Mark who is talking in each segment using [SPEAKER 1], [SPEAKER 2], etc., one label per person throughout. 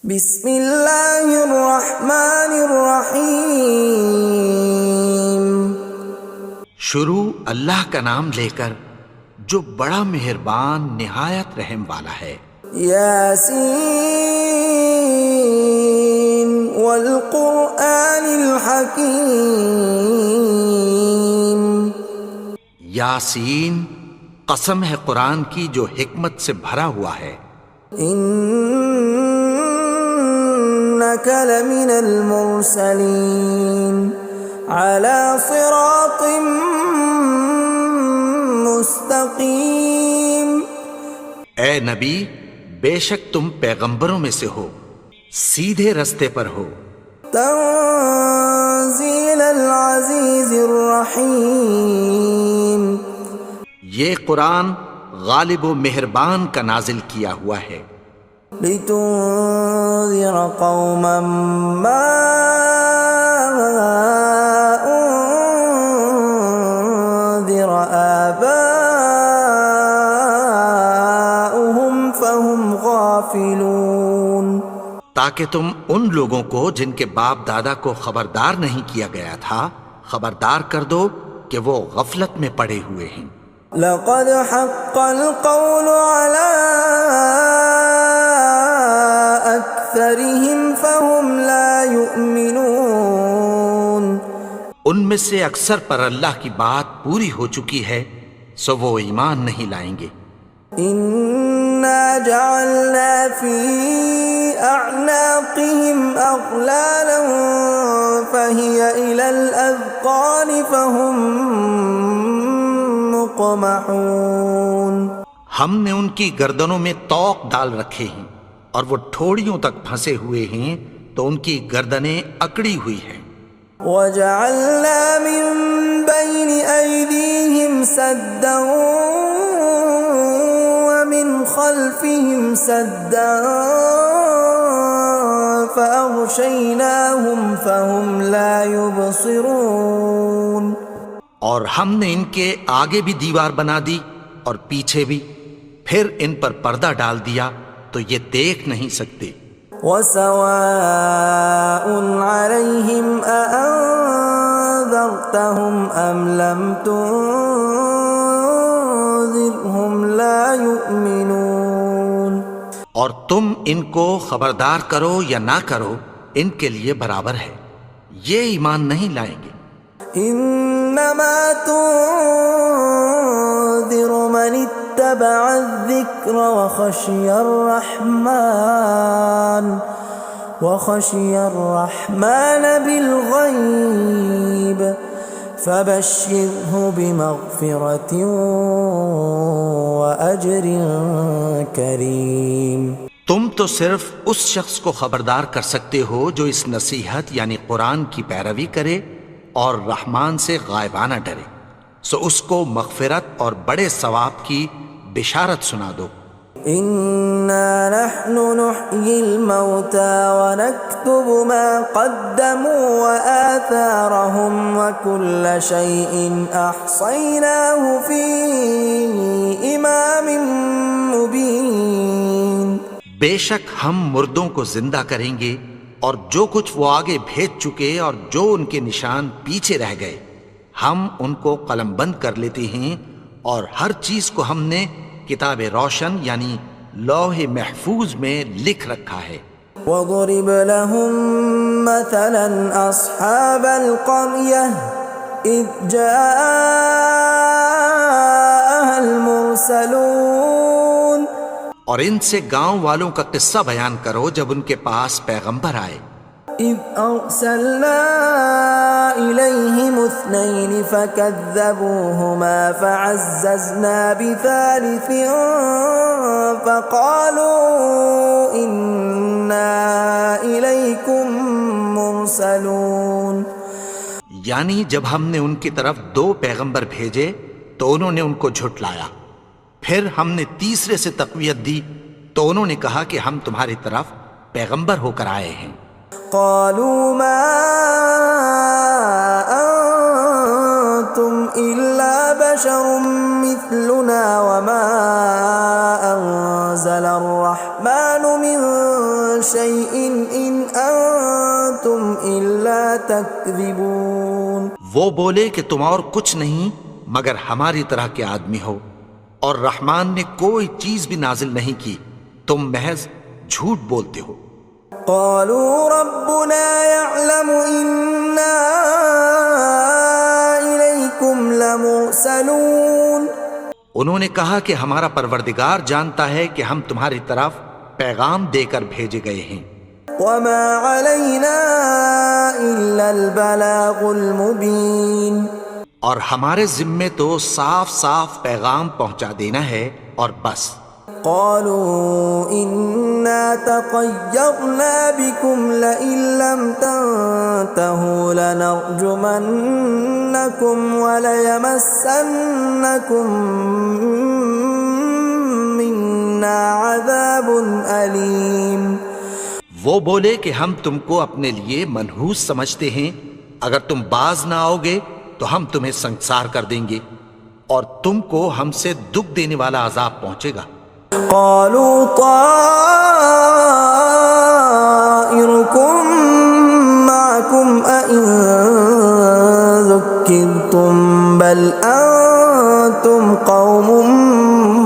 [SPEAKER 1] بسم اللہ الرحمن الرحیم۔
[SPEAKER 2] شروع اللہ کا نام لے کر جو بڑا مہربان نہایت رحم والا ہے۔
[SPEAKER 1] یاسین والقرآن الحکیم۔
[SPEAKER 2] یاسین، قسم ہے قرآن کی جو حکمت سے بھرا ہوا ہے۔
[SPEAKER 1] انک لمن المرسلین علی صراط مستقیم۔
[SPEAKER 2] اے نبی، بے شک تم پیغمبروں میں سے ہو، سیدھے رستے پر ہو۔
[SPEAKER 1] تنزیل العزیز الرحیم۔
[SPEAKER 2] یہ قرآن غالب و مہربان کا نازل کیا ہوا ہے۔
[SPEAKER 1] لتنذر قوما ما انذر آباؤهم فهم غافلون۔
[SPEAKER 2] تاکہ تم ان لوگوں کو جن کے باپ دادا کو خبردار نہیں کیا گیا تھا خبردار کر دو کہ وہ غفلت میں پڑے ہوئے ہیں۔
[SPEAKER 1] لقد حق القول على أكثرهم فهم لا يؤمنون۔
[SPEAKER 2] ان میں سے اکثر پر اللہ کی بات پوری ہو چکی ہے سو وہ ایمان نہیں لائیں گے۔
[SPEAKER 1] إنا جعلنا في أعناقهم أغلالا فهي إلى الأذقان فهم مقمحون۔
[SPEAKER 2] ہم نے ان کی گردنوں میں طوق ڈال رکھے ہیں اور وہ ٹھوڑیوں تک پھنسے ہوئے ہیں تو ان کی گردنیں اکڑی ہوئی ہیں۔
[SPEAKER 1] وَجَعَلْنَا مِن بَيْنِ أَيْدِيهِمْ سَدًّا وَمِنْ خَلْفِهِمْ سَدًّا فَأَغْشَيْنَاهُمْ فَهُمْ لَا يُبْصِرُونَ۔ اور ہم نے ان کے آگے بھی دیوار بنا دی اور پیچھے بھی، پھر ان پر پردہ ڈال دیا تو یہ دیکھ نہیں سکتے۔ وَسَوَاءٌ عَلَيْهِمْ أَأَنذَرْتَهُمْ أَمْ لَمْ تُنذِرْهُمْ لَا يُؤْمِنُونَ۔
[SPEAKER 2] اور تم ان کو خبردار کرو یا نہ کرو ان کے لیے برابر ہے، یہ ایمان نہیں لائیں گے۔
[SPEAKER 1] انما تنذر من اتبع الذکر وخشی الرحمن بالغیب فبشرہ بمغفرۃ واجر کریم۔
[SPEAKER 2] تم تو صرف اس شخص کو خبردار کر سکتے ہو جو اس نصیحت یعنی قرآن کی پیروی کرے اور رحمان سے غائبانہ ڈرے، سو اس کو مغفرت اور بڑے ثواب کی بشارت سنا دو۔
[SPEAKER 1] اِنَّا نَحْنُ نُحْيِي الْمَوْتَى وَنَكْتُبُ مَا قَدَّمُوا وَآثَارَهُمْ وَكُلَّ شَيْءٍ أَحْصَيْنَاهُ فِي إِمَامٍ مُبِينٍ۔
[SPEAKER 2] بے شک ہم مردوں کو زندہ کریں گے اور جو کچھ وہ آگے بھیج چکے اور جو ان کے نشان پیچھے رہ گئے ہم ان کو قلم بند کر لیتے ہیں، اور ہر چیز کو ہم نے کتاب روشن یعنی لوح محفوظ میں لکھ رکھا ہے۔
[SPEAKER 1] وَضُرِبَ لَهُم مَّثَلًا أَصْحَابَ الْقَرْيَةِ إِذْ جَاءَهَا الْمُرْسَلُونَ۔
[SPEAKER 2] اور ان سے گاؤں والوں کا قصہ بیان کرو جب ان کے پاس پیغمبر آئے۔
[SPEAKER 1] إِذْ أَرْسَلْنَا إِلَيْهِمُ اثْنَيْنِ فَكَذَّبُوهُمَا فَعَزَّزْنَا بِثَالِثٍ فَقَالُوا إِنَّا إِلَيْكُمْ مُرْسَلُونَ۔
[SPEAKER 2] یعنی جب ہم نے ان کی طرف 2 پیغمبر بھیجے تو انہوں نے ان کو جھٹلایا، پھر ہم نے تیسرے سے تقویت دی تو انہوں نے کہا کہ ہم تمہاری طرف پیغمبر ہو کر آئے ہیں۔
[SPEAKER 1] قالوا ما انتم الا بشر مثلنا وما انزل الرحمن من
[SPEAKER 3] شيء إن أنتم إلا تكذبون.
[SPEAKER 1] وہ بولے کہ تم اور کچھ نہیں مگر ہماری طرح کے آدمی ہو، اور رحمان نے کوئی چیز بھی نازل نہیں کی، تم محض جھوٹ بولتے ہو.
[SPEAKER 3] قالوا ربنا يعلم إنا إليكم لمرسلون.
[SPEAKER 1] انہوں نے کہا کہ ہمارا پروردگار جانتا ہے کہ ہم تمہاری طرف پیغام دے کر بھیجے گئے ہیں.
[SPEAKER 3] وما علينا إلا البلاغ المبين.
[SPEAKER 1] اور ہمارے ذمے تو صاف صاف پیغام پہنچا دینا ہے اور بس.
[SPEAKER 3] قالوا إنا تطيرنا بكم لئن لم تنتهوا لنرجمنكم وليمسنكم منا عذاب أليم.
[SPEAKER 1] وہ بولے کہ ہم تم کو اپنے لیے منحوس سمجھتے ہیں، اگر تم باز نہ آؤ گے تو ہم تمہیں سنسار کر دیں گے اور تم کو ہم سے دکھ دینے والا عذاب پہنچے گا.
[SPEAKER 3] قالوا طائركم معكم أئن ذكرتم بل أنتم قوم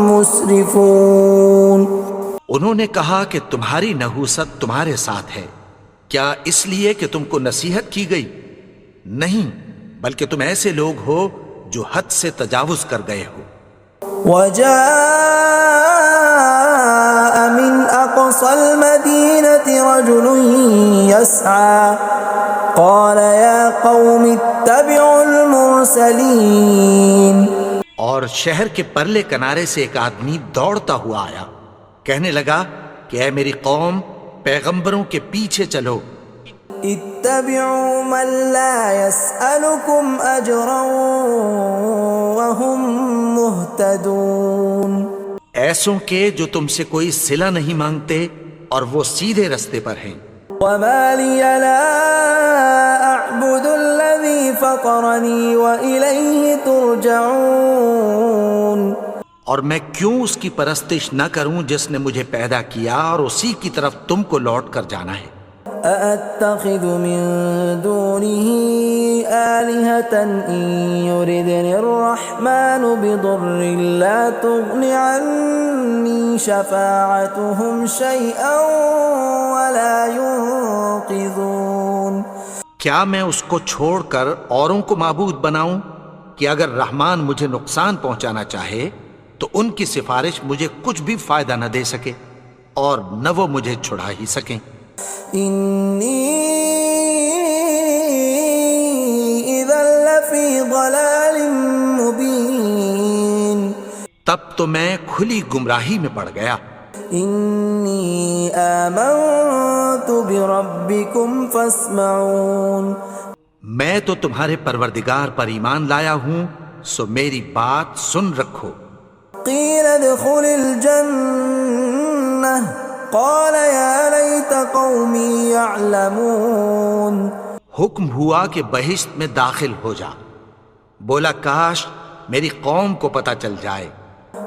[SPEAKER 3] مسرفون.
[SPEAKER 1] انہوں نے کہا کہ تمہاری نحوست تمہارے ساتھ ہے، کیا اس لیے کہ تم کو نصیحت کی گئی؟ نہیں، بلکہ تم ایسے لوگ ہو جو حد سے تجاوز کر گئے ہو.
[SPEAKER 3] وجاء من أقصى المدينة رجل يسعى قال يا قوم اتبعوا المرسلين.
[SPEAKER 1] اور شہر کے پرلے کنارے سے ایک آدمی دوڑتا ہوا آیا، کہنے لگا کہ اے میری قوم، پیغمبروں کے پیچھے چلو.
[SPEAKER 3] اتبعوا من لا يسألكم أجرا وهم مهتدون.
[SPEAKER 1] ایسوں کے جو تم سے کوئی صلہ نہیں مانگتے اور وہ سیدھے رستے پر ہیں.
[SPEAKER 3] وما لي لا أعبد الذي فطرني وإليه ترجعون.
[SPEAKER 1] اور میں کیوں اس کی پرستش نہ کروں جس نے مجھے پیدا کیا اور اسی کی طرف تم کو لوٹ کر جانا ہے.
[SPEAKER 3] أأتخذ من دونه آلهة إن يردني الرحمن بضر لا تغن عني شفاعتهم شيئا ولا ينقذون.
[SPEAKER 1] کیا میں اس کو چھوڑ کر اوروں کو معبود بناؤں کہ اگر رحمان مجھے نقصان پہنچانا چاہے تو ان کی سفارش مجھے کچھ بھی فائدہ نہ دے سکے اور نہ وہ مجھے چھڑا ہی سکیں.
[SPEAKER 3] إني إذا لفي ضلال مبين.
[SPEAKER 1] تب تو میں کھلی گمراہی میں پڑ گیا.
[SPEAKER 3] إني آمنت بربكم فاسمعون.
[SPEAKER 1] میں تو تمہارے پروردگار پر ایمان لایا ہوں، سو میری بات سن رکھو.
[SPEAKER 3] قيل ادخل الجنة قال يا ليت قومي يعلمون.
[SPEAKER 1] حکم ہوا کہ بہشت میں داخل ہو جا. بولا کاش میری قوم کو پتہ چل جائے.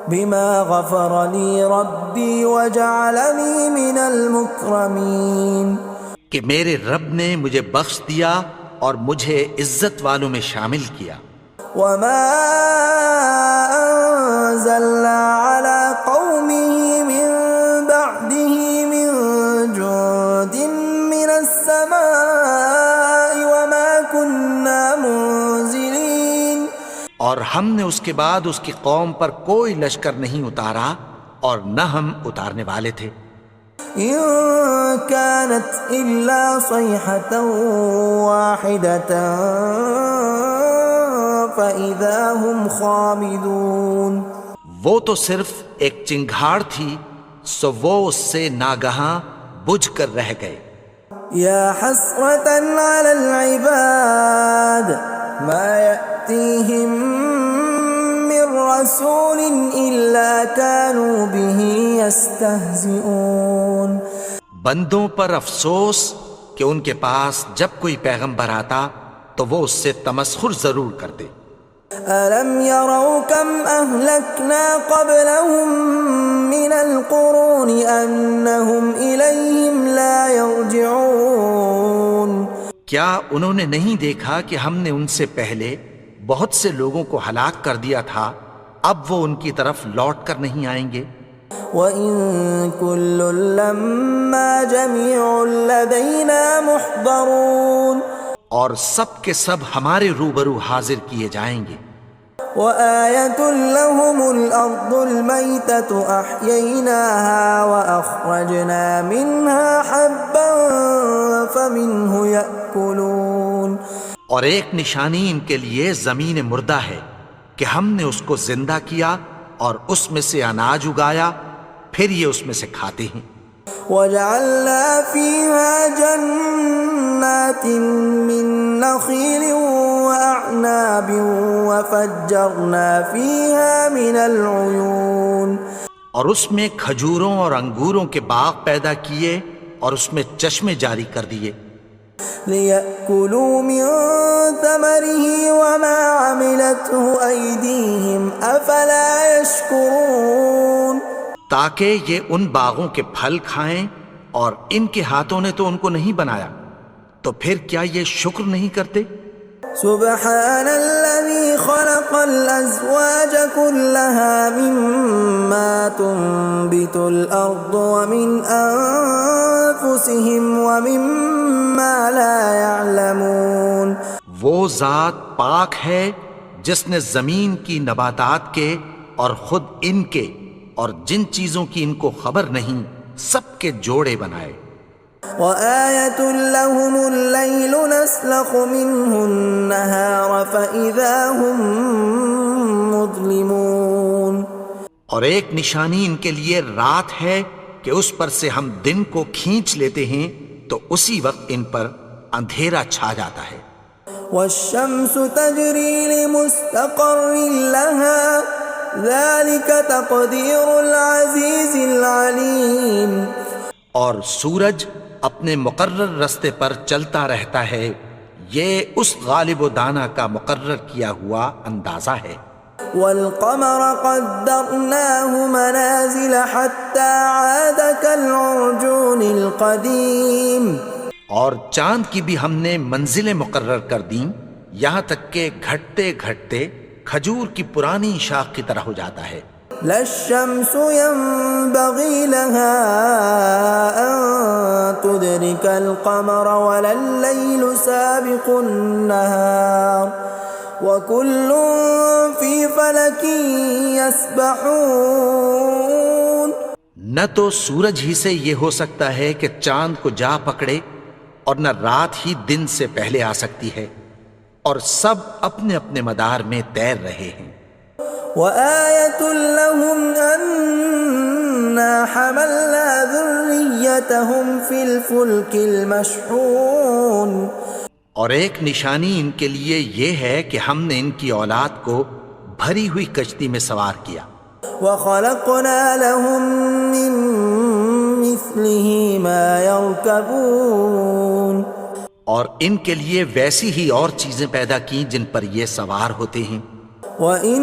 [SPEAKER 3] بما غفر لي ربي وجعلني من المكرمين.
[SPEAKER 1] کہ میرے رب نے مجھے بخش دیا اور مجھے عزت والوں میں شامل کیا.
[SPEAKER 3] وما أنزلنا على قومه من بعده من جند من السماء وما كنا منزلين.
[SPEAKER 1] اور ہم نے اس کے بعد اس کی قوم پر کوئی لشکر نہیں اتارا اور نہ ہم اتارنے والے تھے.
[SPEAKER 3] إن كانت إلا صيحة واحدة فإذا هم خامدون.
[SPEAKER 1] وہ تو صرف ایک چنگھاڑ تھی، سو وہ اس سے ناگہاں بجھ کر رہ گئے.
[SPEAKER 3] يا حسرة على العباد ما يأتيهم من رسول إلا كانوا به يستهزئون.
[SPEAKER 1] بندوں پر افسوس کہ ان کے پاس جب کوئی پیغمبر آتا تو وہ اس سے تمسخر ضرور کرتے.
[SPEAKER 3] أَلَمْ يَرَوْا كَمْ أَهْلَكْنَا قَبْلَهُمْ مِنَ الْقُرُونِ أَنَّهُمْ إِلَيْهِمْ لَا يَرْجِعُونَ
[SPEAKER 2] کیا انہوں نے نہیں دیکھا کہ ہم نے ان سے پہلے بہت سے لوگوں کو ہلاک کر دیا تھا، اب وہ ان کی طرف لوٹ کر نہیں آئیں گے؟
[SPEAKER 3] وَإِن كُلٌّ لَّمَّا جَمِيعٌ لَّدَيْنَا مُحْضَرُونَ
[SPEAKER 2] اور سب کے سب ہمارے روبرو حاضر کیے جائیں گے۔
[SPEAKER 3] وَآيَةٌ لَّهُمُ الْأَرْضُ الْمَيْتَةُ أَحْيَيْنَاهَا وَأَخْرَجْنَا مِنْهَا حَبًّا فَمِنْهُ يَأْكُلُونَ
[SPEAKER 2] اور ایک نشانی ان کے لیے زمین مردہ ہے کہ ہم نے اس کو زندہ کیا اور اس میں سے اناج اگایا، پھر یہ اس میں سے کھاتے ہیں۔
[SPEAKER 3] وَجَعَلْنَا فِيهَا جَنَّاتٍ مِّن نَّخِيلٍ وَأَعْنَابٍ وَفَجَّرْنَا فِيهَا مِنَ الْعُيُونِ
[SPEAKER 2] اور اس میں کھجوروں اور انگوروں کے باغ پیدا کیے اور اس میں چشمے جاری کر دیے،
[SPEAKER 3] لِيَأْكُلُوا مِن ثَمَرِهِ وَمَا عَمِلَتْهُ أَيْدِيهِمْ أَفَلَا يَشْكُرُونَ
[SPEAKER 2] تاکہ یہ ان باغوں کے پھل کھائیں، اور ان کے ہاتھوں نے تو ان کو نہیں بنایا، تو پھر کیا یہ شکر نہیں کرتے؟
[SPEAKER 3] سبحان الذي خلق الأزواج كلها مما تنبت الأرض ومن أنفسهم ومما لا يعلمون
[SPEAKER 2] وہ ذات پاک ہے جس نے زمین کی نباتات کے اور خود ان کے اور جن چیزوں کی ان کو خبر نہیں سب کے جوڑے بنائے۔
[SPEAKER 3] وَآيَةٌ لَّهُمُ اللَّيْلُ نَسْلَخُ مِنْهُ النَّهَارَ فَإِذَا هُمْ مُظْلِمُونَ
[SPEAKER 2] اور ایک نشانی ان کے لیے رات ہے کہ اس پر سے ہم دن کو کھینچ لیتے ہیں تو اسی وقت ان پر اندھیرا چھا جاتا ہے۔
[SPEAKER 3] وَالشَّمْسُ تَجْرِي لِمُسْتَقَرٍّ لَّهَا ذَلِكَ تَقْدِيرُ الْعَزِيزِ الْعَلِيمِ
[SPEAKER 2] اور سورج اپنے مقرر رستے پر چلتا رہتا ہے، یہ اس غالب و دانا کا مقرر کیا ہوا اندازہ ہے۔
[SPEAKER 3] وَالْقَمَرَ قَدَّرْنَاهُ مَنَازِلَ حَتَّى عَادَ كَالْعُرْجُونِ الْقَدِيمِ
[SPEAKER 2] اور چاند کی بھی ہم نے منزلیں مقرر کر دیں، یہاں تک کہ گھٹتے گھٹتے کھجور کی پرانی شاخ کی طرح ہو جاتا ہے۔
[SPEAKER 3] لا الشمس ينبغي لها أن تدرك القمر ولا الليل سابق النهار وكل في فلك يسبحون
[SPEAKER 2] نہ تو سورج ہی سے یہ ہو سکتا ہے کہ چاند کو جا پکڑے، اور نہ رات ہی دن سے پہلے آ سکتی ہے، اور سب اپنے اپنے مدار میں تیر رہے ہیں۔
[SPEAKER 3] وَآيَةٌ لَّهُمْ أَنَّا حَمَلْنَا ذُرِّيَّتَهُمْ فِي الْفُلْكِ الْمَشْحُونِ
[SPEAKER 2] اور ایک نشانی ان کے لیے یہ ہے کہ ہم نے ان کی اولاد کو بھری ہوئی کشتی میں سوار کیا۔
[SPEAKER 3] وَخَلَقْنَا لَهُم مِّن مِّثْلِهِ مَا يَرْكَبُونَ
[SPEAKER 2] اور ان کے لیے ویسی ہی اور چیزیں پیدا کی جن پر یہ سوار ہوتے ہیں۔
[SPEAKER 3] وَإِن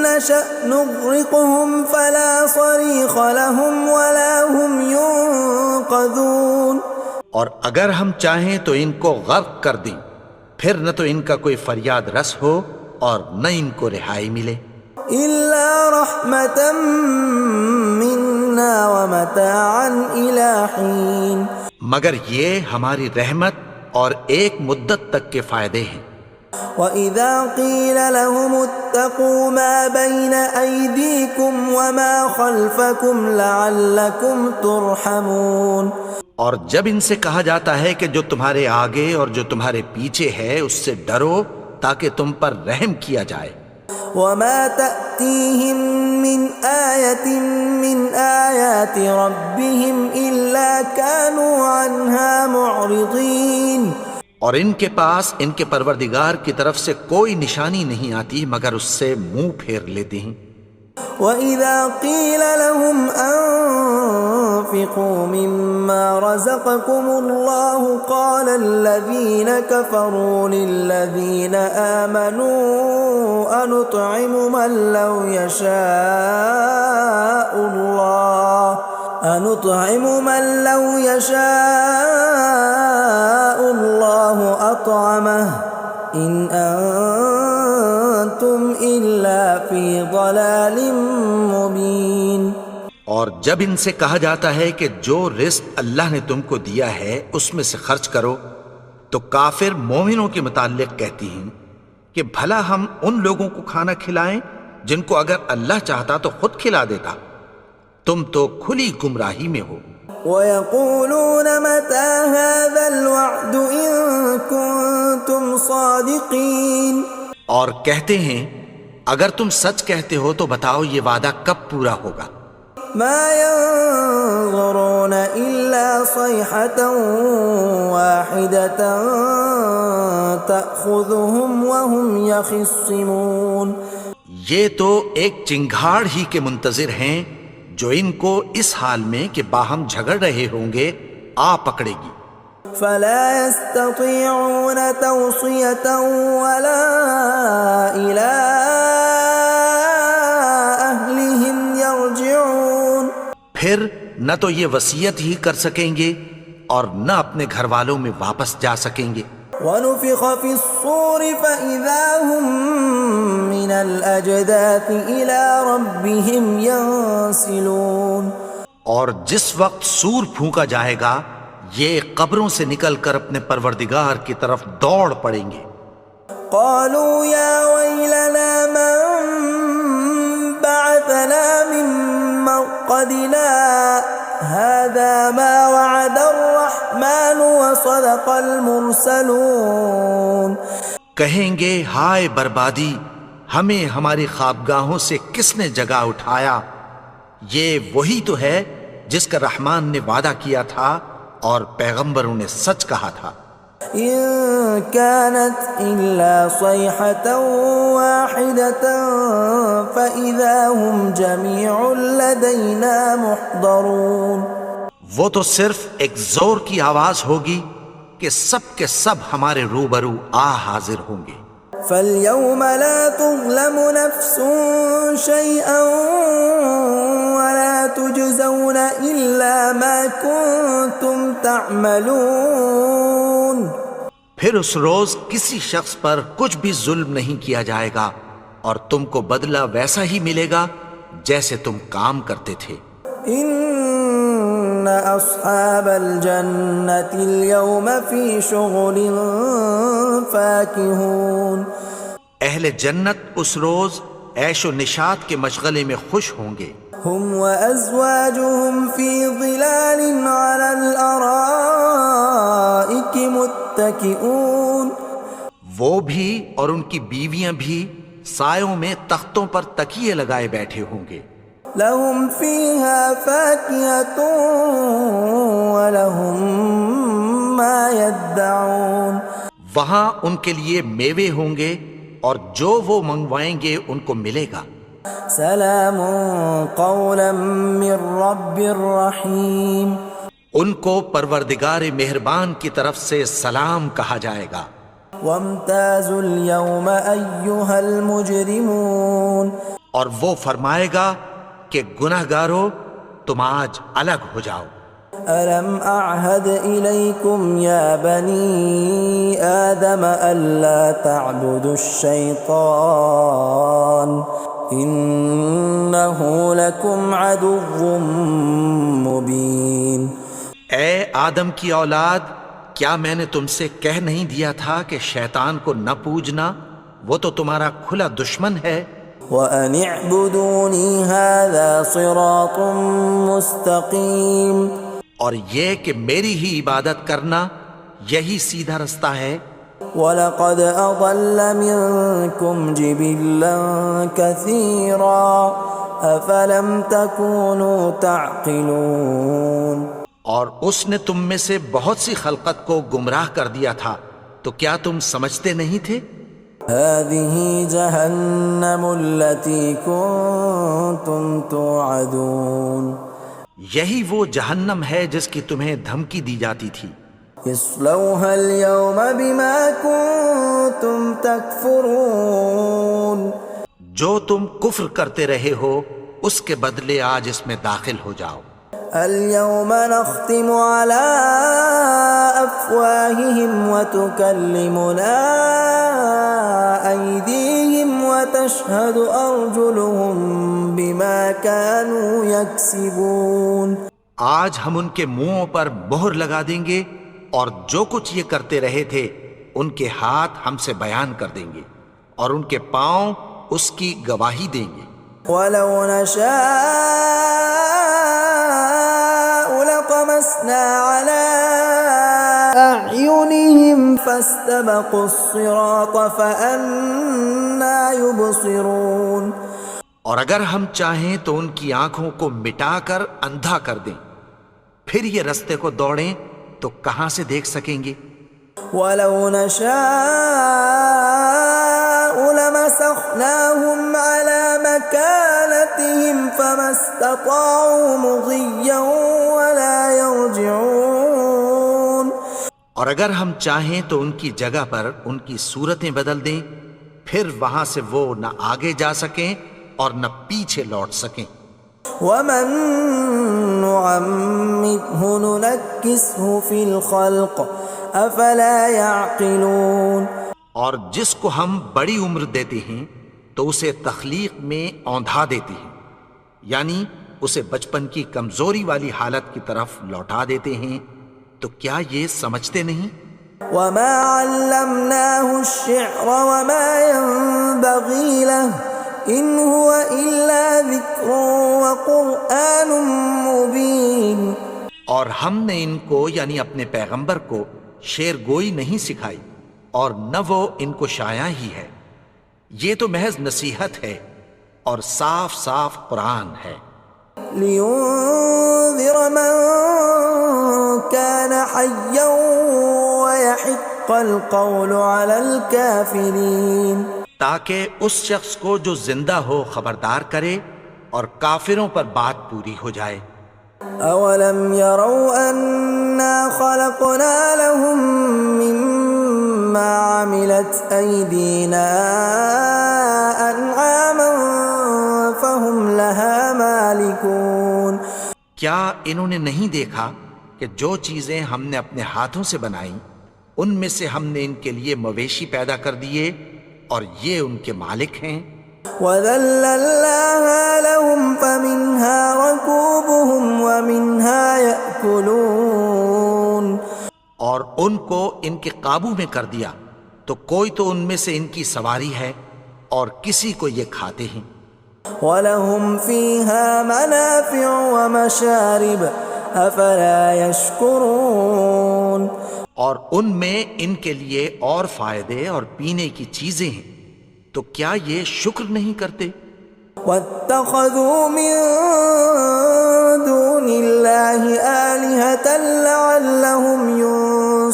[SPEAKER 3] نَّشَأْ نُغْرِقْهُمْ فَلَا صَرِيخَ لَهُمْ وَلَا هُمْ يُنقَذُونَ
[SPEAKER 2] اور اگر ہم چاہیں تو ان کو غرق کر دیں، پھر نہ تو ان کا کوئی فریاد رس ہو اور نہ ان کو رہائی ملے۔
[SPEAKER 3] إِلَّا رَحْمَةً مِّنَّا وَمَتَاعًا إِلَىٰ حِينٍ
[SPEAKER 2] مگر یہ ہماری رحمت اور ایک مدت تک کے فائدے ہیں۔
[SPEAKER 3] وَإِذَا قِيلَ لَهُمُ اتَّقُوا مَا بَيْنَ أَيْدِيكُمْ وَمَا خَلْفَكُمْ لَعَلَّكُمْ تُرْحَمُونَ
[SPEAKER 2] اور جب ان سے کہا جاتا ہے کہ جو تمہارے آگے اور جو تمہارے پیچھے ہے اس سے ڈرو تاکہ تم پر رحم کیا جائے۔
[SPEAKER 3] وَمَا تَأْتِيهِم مِّنْ آيَةٍ مِّنْ آيَاتِ رَبِّهِمْ إِلَّا كَانُوا عَنْهَا مُعْرِضِينَ
[SPEAKER 2] اور ان کے پاس ان کے پروردگار کی طرف سے کوئی نشانی نہیں آتی مگر اس سے منہ پھیر لیتے ہیں۔
[SPEAKER 3] وَإِذَا قِيلَ لَهُمْ أَنفِقُوا مِمَّا رَزَقَكُمُ اللَّهُ قَالَ الَّذِينَ كَفَرُوا لِلَّذِينَ آمَنُوا أَنُطْعِمُ مَن لَّوْ يَشَاءُ اللَّهُ أَطْعَمَهُ إِنْ أَنْتُمْ إِلَّا فِي ضَلَالٍ مُبِينٍ۔
[SPEAKER 2] اور جب ان سے کہا جاتا ہے کہ جو رزق اللہ نے تم کو دیا ہے اس میں سے خرچ کرو، تو کافر مومنوں کے متعلق کہتی ہیں کہ بھلا ہم ان لوگوں کو کھانا کھلائیں جن کو اگر اللہ چاہتا تو خود کھلا دیتا، تم تو کھلی گمراہی میں ہو۔
[SPEAKER 3] وَيَقُولُونَ مَتَى هَذَا الْوَعْدُ إِن كُنتُمْ صَادِقِينَ،
[SPEAKER 2] اور کہتے ہیں اگر تم سچ کہتے ہو تو بتاؤ یہ وعدہ کب پورا ہوگا۔
[SPEAKER 3] مَا يَنظُرُونَ إِلَّا صَيْحَةً وَاحِدَةً تَأْخُذُهُمْ وَهُمْ يَخِصِّمُونَ،
[SPEAKER 2] یہ تو ایک چنگھاڑ ہی کے منتظر ہیں جو ان کو اس حال میں کہ باہم جھگڑ رہے ہوں گے آ پکڑے گی۔
[SPEAKER 3] فَلَا يَسْتَطِيعُونَ تَوْصِيَةً وَلَا إِلَىٰ أَهْلِهِمْ يَرْجِعُونَ،
[SPEAKER 2] پھر نہ تو یہ وصیت ہی کر سکیں گے اور نہ اپنے گھر والوں میں واپس جا سکیں گے۔
[SPEAKER 3] وَنُفِخَ فِي الصُّورِ فَإِذَا هُم مِّنَ الْأَجْدَاثِ إِلَىٰ رَبِّهِمْ يَنسِلُونَ،
[SPEAKER 2] اور جس وقت سور پھونکا جائے گا یہ قبروں سے نکل کر اپنے پروردگار کی طرف دوڑ پڑیں گے۔
[SPEAKER 3] قَالُوا يَا وَيْلَنَا مَن بَعَثَنَا مِن مَّرْقَدِنَا هَٰذَا مَا وَعَدَ الرَّحْمَٰنُ وَصَدَقَ الْمُرْسَلُونَ،
[SPEAKER 2] کہیں گے ہائے بربادی، ہمیں ہماری خوابگاہوں سے کس نے جگا اٹھایا، یہ وہی تو ہے جس کا رحمان نے وعدہ کیا تھا اور پیغمبروں نے سچ کہا تھا۔
[SPEAKER 3] إِن كَانَتْ إِلَّا صَيْحَةً وَاحِدَةً فَإِذَا هُمْ جَمِيعٌ لَدَيْنَا مُحْضَرُونَ، وہ
[SPEAKER 2] تو صرف ایک زور کی آواز ہوگی کہ سب کے سب ہمارے روبرو آ حاضر ہوں گے۔
[SPEAKER 3] فَالْيَوْمَ لَا تُظْلَمُ نَفْسٌ شَيْئًا وَلَا تُجْزَوْنَ إِلَّا مَا كُنتُمْ تَعْمَلُونَ،
[SPEAKER 2] پھر اس روز کسی شخص پر کچھ بھی ظلم نہیں کیا جائے گا اور تم کو بدلہ ویسا ہی ملے گا جیسے تم کام کرتے تھے۔
[SPEAKER 3] إِنَّ أَصْحَابَ الْجَنَّةِ الْيَوْمَ فِي شُغُلٍ فَاكِهُونَ،
[SPEAKER 2] اہل جنت اس روز عیش و نشاط کے مشغلے میں خوش ہوں گے۔
[SPEAKER 3] هُمْ وَأَزْوَاجُهُمْ فِي ظِلَالٍ عَلَى الْأَرَائِكِ مُتَّكِئُونَ،
[SPEAKER 2] وہ بھی اور ان کی بیویاں بھی سایوں میں تختوں پر تکیے لگائے بیٹھے ہوں گے۔
[SPEAKER 3] لَهُمْ فِيهَا فَاكِهَةٌ وَلَهُمْ مَا يَدَّعُونَ،
[SPEAKER 2] وہاں ان کے لیے میوے ہوں گے اور جو وہ منگوائیں گے ان کو ملے گا۔
[SPEAKER 3] سلام قولا من رب رحیم،
[SPEAKER 2] ان کو پروردگار مہربان کی طرف سے سلام کہا جائے گا۔
[SPEAKER 3] وامتازوا اليوم ایھا المجرمون،
[SPEAKER 2] اور وہ فرمائے گا کہ گنہگارو تم آج الگ ہو جاؤ۔
[SPEAKER 3] ألم أعهد إليكم يا بني آدم ألا تعبدوا الشيطان إنه لكم عدو مبين۔
[SPEAKER 2] اے آدم کی اولاد، کیا میں نے تم سے کہہ نہیں دیا تھا کہ شیطان کو نہ پوجنا، وہ تو تمہارا کھلا دشمن ہے۔
[SPEAKER 3] وَأَنِ اعْبُدُونِي هَذَا صِرَاطٌ مُسْتَقِيمٌ،
[SPEAKER 2] اور یہ کہ میری ہی عبادت کرنا یہی سیدھا رستہ ہے۔
[SPEAKER 3] وَلَقَدْ أَضَلَّ مِنكُمْ جِبِلًّا كَثِيرًا أَفَلَمْ تَكُونُوا تَعْقِلُونَ،
[SPEAKER 2] اور اس نے تم میں سے بہت سی خلقت کو گمراہ کر دیا تھا، تو کیا تم سمجھتے نہیں تھے؟
[SPEAKER 3] هذه جهنم التي كنتم توعدون
[SPEAKER 1] یہی وہ جہنم ہے جس کی تمہیں دھمکی دی جاتی تھی.
[SPEAKER 3] اصلوها اليوم بما كنتم تكفرون
[SPEAKER 1] جو تم کفر کرتے رہے ہو اس کے بدلے آج اس میں داخل ہو جاؤ.
[SPEAKER 3] اليوم نختم على أفواههم وتكلمنا أيديهم وتشهد أرجلهم بما كانوا يكسبون.
[SPEAKER 1] آج ہم ان کے منہوں پر مہر لگا دیں گے اور جو کچھ یہ کرتے رہے تھے ان کے ہاتھ ہم سے بیان کر دیں گے اور ان کے پاؤں اس کی گواہی دیں گے.
[SPEAKER 3] ولو نشاء لطمسنا على أعينهم فاستبقوا الصراط فأنى يبصرون.
[SPEAKER 1] اور اگر ہم چاہیں تو ان کی آنکھوں کو مٹا کر اندھا کر دیں، پھر یہ رستے کو دوڑیں تو کہاں سے دیکھ سکیں گے.
[SPEAKER 3] ولو نشاء لمسخناهم على مكانتهم فما استطاعوا مضيا ولا يرجعون.
[SPEAKER 1] اور اگر ہم چاہیں تو ان کی جگہ پر ان کی صورتیں بدل دیں، پھر وہاں سے وہ نہ آگے جا سکیں اور نہ پیچھے لوٹ سکیں.
[SPEAKER 3] ومن نعمره ننكسه في الخلق افلا يعقلون.
[SPEAKER 1] اور جس کو ہم بڑی عمر دیتے ہیں تو اسے تخلیق میں اوندھا دیتے ہیں، یعنی اسے بچپن کی کمزوری والی حالت کی طرف لوٹا دیتے ہیں. تو کیا یہ سمجھتے نہیں؟
[SPEAKER 3] وما علمناه الشعر وما ينبغي له ان هو الا ذکر وقرآن مبین.
[SPEAKER 1] اور ہم نے ان کو یعنی اپنے پیغمبر کو شعر گوئی نہیں سکھائی اور نہ وہ ان کو شایع ہی ہے، یہ تو محض نصیحت ہے اور صاف صاف قرآن ہے.
[SPEAKER 3] لينذر من كان حيا ويحق القول على الكافرين.
[SPEAKER 1] تاکہ اس شخص کو جو زندہ ہو خبردار کرے اور کافروں پر بات پوری ہو جائے.
[SPEAKER 3] اولم يروا انا خلقنا لهم مما عملت ايدينا انعاما فهم لها مالكون.
[SPEAKER 1] کیا انہوں نے نہیں دیکھا کہ جو چیزیں ہم نے اپنے ہاتھوں سے بنائیں ان میں سے ہم نے ان کے لیے مویشی پیدا کر دیے اور یہ ان کے مالک ہیں.
[SPEAKER 3] وَذَلَّلْنَاهَا لَهُمْ فَمِنْهَا رَكُوبُهُمْ وَمِنْهَا يَأْكُلُونَ.
[SPEAKER 1] اور ان کو ان کے قابو میں کر دیا تو کوئی تو ان میں سے ان کی سواری ہے اور کسی کو یہ کھاتے ہیں.
[SPEAKER 3] وَلَهُمْ فِيهَا مَنَافِعُ وَمَشَارِبُ أَفَلَا يَشْكُرُونَ.
[SPEAKER 1] اور ان میں ان کے لیے اور فائدے اور پینے کی چیزیں ہیں، تو کیا یہ شکر نہیں کرتے؟
[SPEAKER 3] وَاتَّخَذُوا مِن دُونِ اللَّهِ آلِهَةً لَعَلَّهُمْ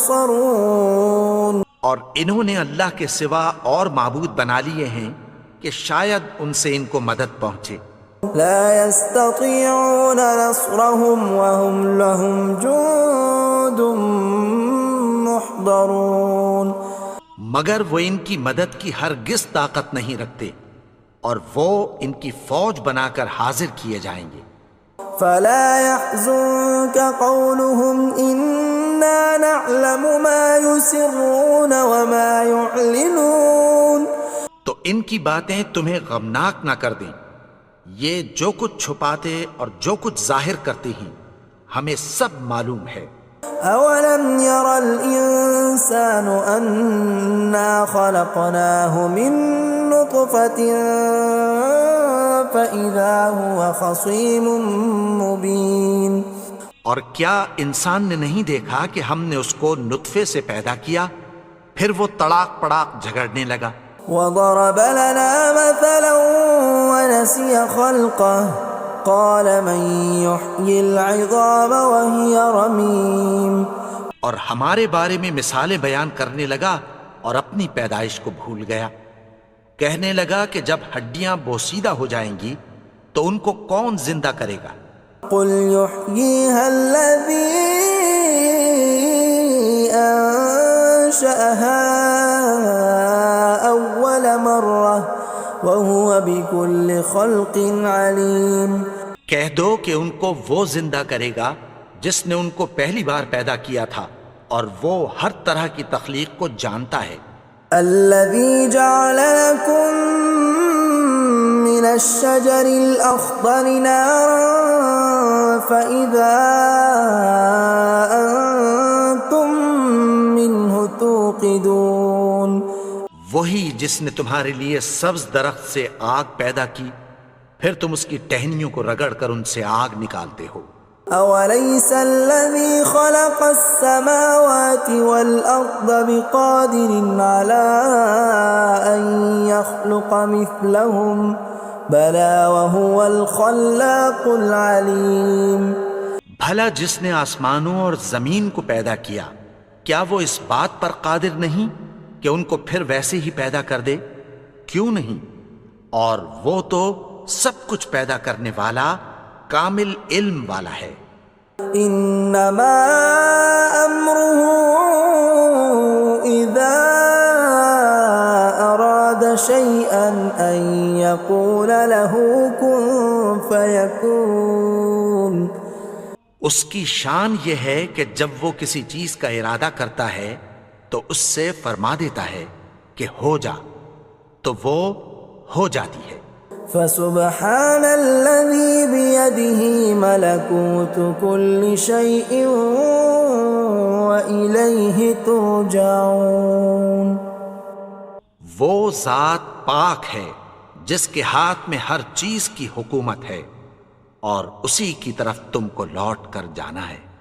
[SPEAKER 3] يُنصَرُونَ.
[SPEAKER 1] اور انہوں نے اللہ کے سوا اور معبود بنا لیے ہیں کہ شاید ان سے ان کو مدد پہنچے.
[SPEAKER 3] لا يستطيعون نصرهم وهم لهم جند محضرون.
[SPEAKER 1] مگر وہ ان کی مدد کی ہرگز طاقت نہیں رکھتے اور وہ ان کی فوج بنا کر حاضر کیے جائیں گے.
[SPEAKER 3] فلا يحزنك قولهم إنا نعلم ما يسرون وما يعلنون.
[SPEAKER 1] تو ان کی باتیں تمہیں غمناک نہ کر دیں، یہ جو کچھ چھپاتے اور جو کچھ ظاہر کرتے ہیں ہمیں سب معلوم ہے.
[SPEAKER 3] أولم ير الإنسان أنا خلقناه من نطفة فإذا هو خصيم مبين.
[SPEAKER 1] اور کیا انسان نے نہیں دیکھا کہ ہم نے اس کو نطفے سے پیدا کیا پھر وہ تڑاک پڑاک جھگڑنے لگا.
[SPEAKER 3] وضرب لنا مثلا ونسي خلقه قال من يحيي العظام وهي رميم.
[SPEAKER 1] اور ہمارے بارے میں مثالیں بیان کرنے لگا اور اپنی پیدائش کو بھول گیا. کہنے لگا کہ جب ہڈیاں بوسیدہ ہو جائیں گی تو ان کو کون زندہ کرے گا؟
[SPEAKER 3] قل يحييها الذي أنشأها أول مرة وهو بكل خلق عليم۔
[SPEAKER 1] کہہ دو کہ ان کو وہ زندہ کرے گا جس نے ان کو پہلی بار پیدا کیا تھا اور وہ ہر طرح کی تخلیق کو جانتا ہے۔
[SPEAKER 3] الذي جعل لكم من الشجر الأخضر نارا فإذا أنتم منه توقدون۔
[SPEAKER 1] وہی جس نے تمہارے لیے سبز درخت سے آگ پیدا کی، پھر تم اس کی ٹہنیوں کو رگڑ کر ان سے آگ نکالتے ہو۔
[SPEAKER 3] أوليس الذي خلق السماوات والأرض بقادر على أن يخلق مثلهم بلى وهو الخلاق العليم۔
[SPEAKER 1] بھلا جس نے آسمانوں اور زمین کو پیدا کیا، کیا وہ اس بات پر قادر نہیں کہ ان کو پھر ویسے ہی پیدا کر دے؟ کیوں نہیں؟ اور وہ تو سب کچھ پیدا کرنے والا، کامل علم والا ہے۔
[SPEAKER 3] انما امره اذا اراد شيئا ان يقول له كن فيكون۔
[SPEAKER 1] اس کی شان یہ ہے کہ جب وہ کسی چیز کا ارادہ کرتا ہے تو اس سے فرما دیتا ہے کہ ہو جا، تو وہ ہو جاتی ہے۔
[SPEAKER 3] فسبحان الذي بيده ملكوت كل شيء وإليه ترجعون۔
[SPEAKER 1] وہ ذات پاک ہے جس کے ہاتھ میں ہر چیز کی حکومت ہے اور اسی کی طرف تم کو لوٹ کر جانا ہے۔